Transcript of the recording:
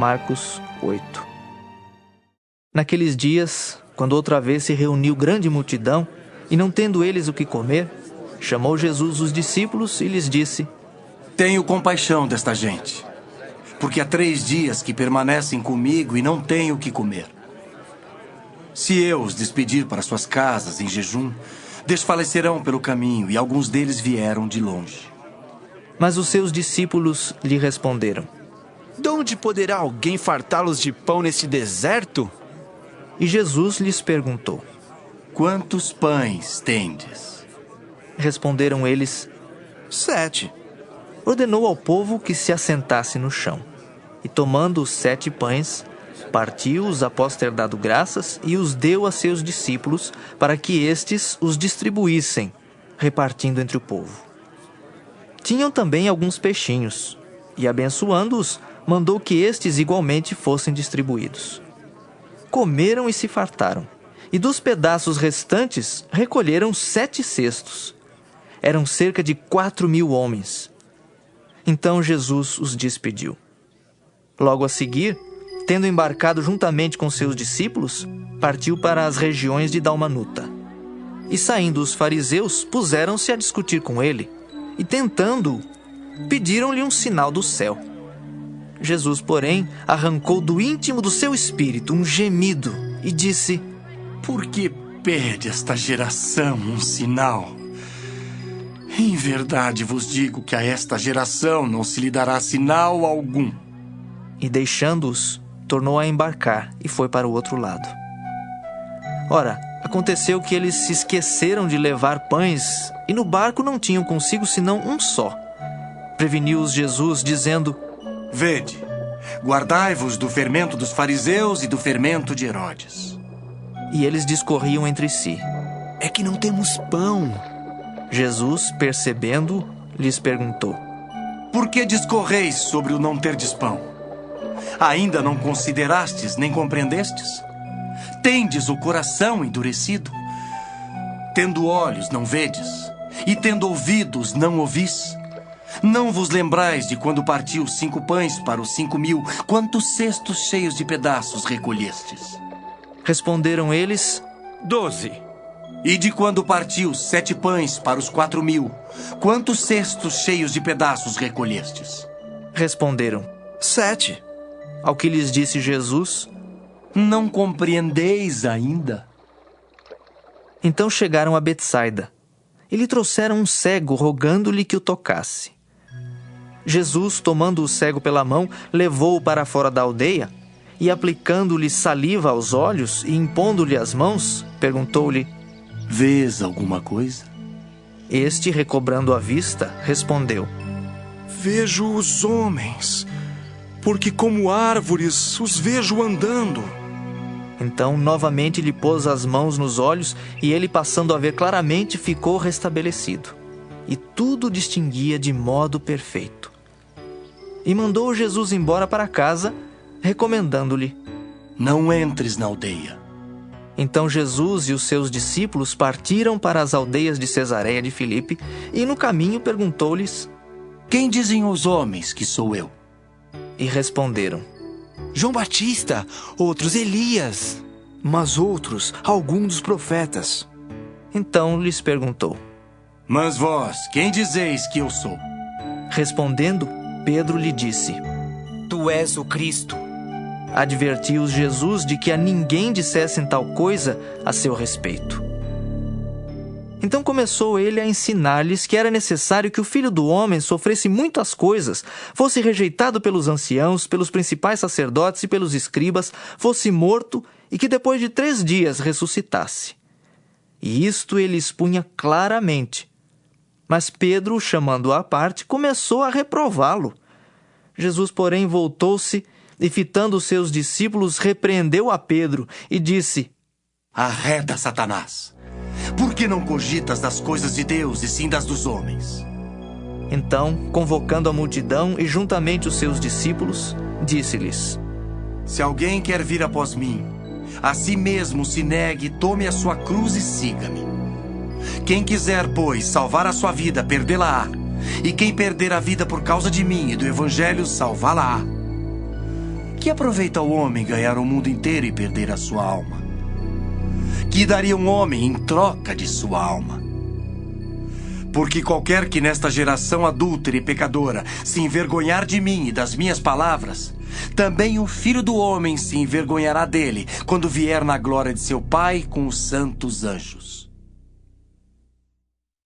Marcos 8. Naqueles dias, quando outra vez se reuniu grande multidão, e não tendo eles o que comer, chamou Jesus os discípulos e lhes disse: Tenho compaixão desta gente, porque há 3 dias que permanecem comigo e não tenho o que comer. Se eu os despedir para suas casas em jejum, desfalecerão pelo caminho, e alguns deles vieram de longe. Mas os seus discípulos lhe responderam: De onde poderá alguém fartá-los de pão neste deserto? E Jesus lhes perguntou: Quantos pães tendes? Responderam eles: 7. Ordenou ao povo que se assentasse no chão. E tomando os 7 pães, partiu-os após ter dado graças e os deu a seus discípulos para que estes os distribuíssem, repartindo entre o povo. Tinham também alguns peixinhos, e abençoando-os, mandou que estes igualmente fossem distribuídos. Comeram e se fartaram, e dos pedaços restantes recolheram 7 cestos. Eram cerca de 4.000 homens. Então Jesus os despediu. Logo a seguir, tendo embarcado juntamente com seus discípulos, partiu para as regiões de Dalmanuta. E saindo os fariseus, puseram-se a discutir com ele, e tentando-o, pediram-lhe um sinal do céu. Jesus, porém, arrancou do íntimo do seu espírito um gemido e disse: Por que pede esta geração um sinal? Em verdade vos digo que a esta geração não se lhe dará sinal algum. E deixando-os, tornou a embarcar e foi para o outro lado. Ora, aconteceu que eles se esqueceram de levar pães, e no barco não tinham consigo senão um só. Preveniu-os Jesus, dizendo: Vede, guardai-vos do fermento dos fariseus e do fermento de Herodes. E eles discorriam entre si: É que não temos pão. Jesus, percebendo, lhes perguntou: Por que discorreis sobre o não terdes pão? Ainda não considerastes nem compreendestes? Tendes o coração endurecido? Tendo olhos, não vedes? E tendo ouvidos, não ouvis? Não vos lembrais de quando partiu os 5 pães para os 5.000, quantos cestos cheios de pedaços recolhestes? Responderam eles: 12. E de quando partiu 7 pães para os 4.000, quantos cestos cheios de pedaços recolhestes? Responderam: 7. Ao que lhes disse Jesus: Não compreendeis ainda? Então chegaram a Betsaida, e lhe trouxeram um cego, rogando-lhe que o tocasse. Jesus, tomando o cego pela mão, levou-o para fora da aldeia, e aplicando-lhe saliva aos olhos e impondo-lhe as mãos, perguntou-lhe: Vês alguma coisa? Este, recobrando a vista, respondeu: Vejo os homens, porque como árvores os vejo andando. Então, novamente lhe pôs as mãos nos olhos, e ele, passando a ver claramente, ficou restabelecido. E tudo distinguia de modo perfeito. E mandou Jesus embora para casa, recomendando-lhe: Não entres na aldeia. Então Jesus e os seus discípulos partiram para as aldeias de Cesareia de Filipe, e no caminho perguntou-lhes: Quem dizem os homens que sou eu? E responderam: João Batista, outros Elias, mas outros algum dos profetas. Então lhes perguntou: Mas vós, quem dizeis que eu sou? Respondendo, Pedro lhe disse: Tu és o Cristo. Advertiu-os Jesus de que a ninguém dissessem tal coisa a seu respeito. Então começou ele a ensinar-lhes que era necessário que o Filho do Homem sofresse muitas coisas, fosse rejeitado pelos anciãos, pelos principais sacerdotes e pelos escribas, fosse morto e que depois de 3 dias ressuscitasse. E isto ele expunha claramente. Mas Pedro, chamando-o à parte, começou a reprová-lo. Jesus, porém, voltou-se e, fitando os seus discípulos, repreendeu a Pedro e disse: Arreda, Satanás! Por que não cogitas das coisas de Deus e sim das dos homens? Então, convocando a multidão e juntamente os seus discípulos, disse-lhes: Se alguém quer vir após mim, a si mesmo se negue, tome a sua cruz e siga-me. Quem quiser, pois, salvar a sua vida, perdê-la-á. E quem perder a vida por causa de mim e do Evangelho, salvá-la-á. que aproveita o homem ganhar o mundo inteiro e perder a sua alma? Que daria um homem em troca de sua alma? Porque qualquer que nesta geração adúltera e pecadora se envergonhar de mim e das minhas palavras, também o Filho do Homem se envergonhará dele quando vier na glória de seu Pai com os santos anjos.